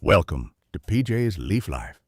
Welcome to PJ's Leaf Life.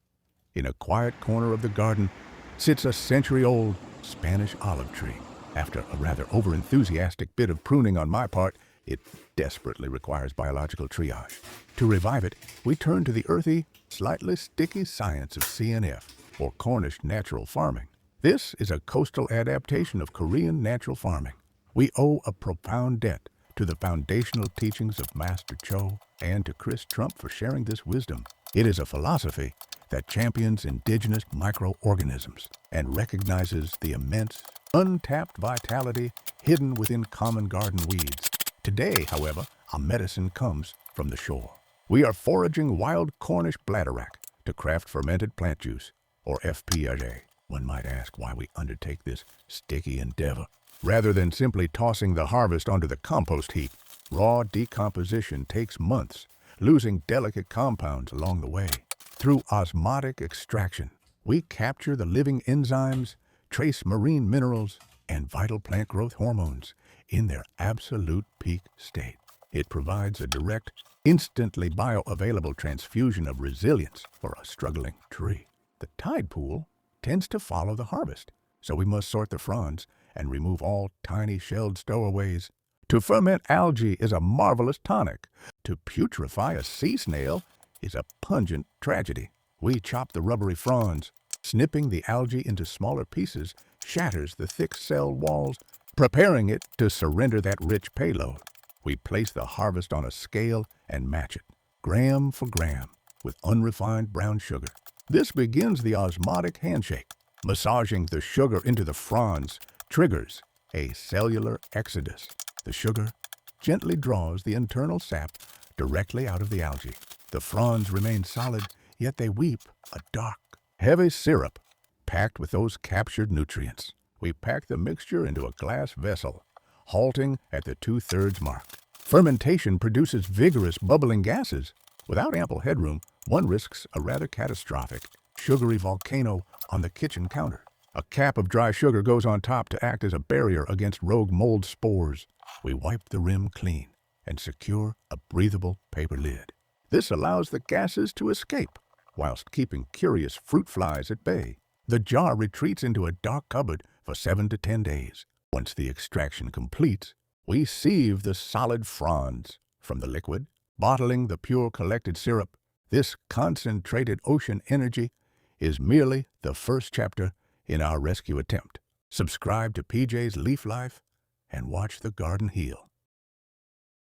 In a quiet corner of the garden sits a century-old Spanish olive tree. After a rather overenthusiastic bit of pruning on my part, it desperately requires biological triage. To revive it, we turn to the earthy, slightly sticky science of CNF, or Cornish Natural Farming. This is a coastal adaptation of Korean natural farming. We owe a profound debt to the foundational teachings of Master Cho and to Chris Trump for sharing this wisdom. It is a philosophy that champions indigenous microorganisms and recognizes the immense, untapped vitality hidden within common garden weeds. Today, however, our medicine comes from the shore. We are foraging wild Cornish bladderwrack to craft fermented plant juice, or FPJ. One might ask why we undertake this sticky endeavor. Rather than simply tossing the harvest onto the compost heap, raw decomposition takes months, losing delicate compounds along the way. Through osmotic extraction, we capture the living enzymes, trace marine minerals, and vital plant growth hormones in their absolute peak state. It provides a direct, instantly bioavailable transfusion of resilience for a struggling tree. The tide pool tends to follow the harvest, so we must sort the fronds and remove all tiny shelled stowaways. To ferment algae is a marvelous tonic. To putrefy a sea snail is a pungent tragedy. We chop the rubbery fronds. Snipping the algae into smaller pieces shatters the thick cell walls, preparing it to surrender that rich payload. We place the harvest on a scale and match it, gram for gram, with unrefined brown sugar. This begins the osmotic handshake. Massaging the sugar into the fronds triggers a cellular exodus. The sugar gently draws the internal sap directly out of the algae. The fronds remain solid, yet they weep a dark, heavy syrup packed with those captured nutrients. We pack the mixture into a glass vessel, halting at the 2/3 mark. Fermentation produces vigorous bubbling gases. Without ample headroom, one risks a rather catastrophic, sugary volcano on the kitchen counter. A cap of dry sugar goes on top to act as a barrier against rogue mold spores. We wipe the rim clean and secure a breathable paper lid. This allows the gases to escape, whilst keeping curious fruit flies at bay. The jar retreats into a dark cupboard for 7 to 10 days. Once the extraction completes, we sieve the solid fronds from the liquid, bottling the pure collected syrup. This concentrated ocean energy is merely the first chapter in our rescue attempt. Subscribe to PJ's Leaf Life and watch the garden heal.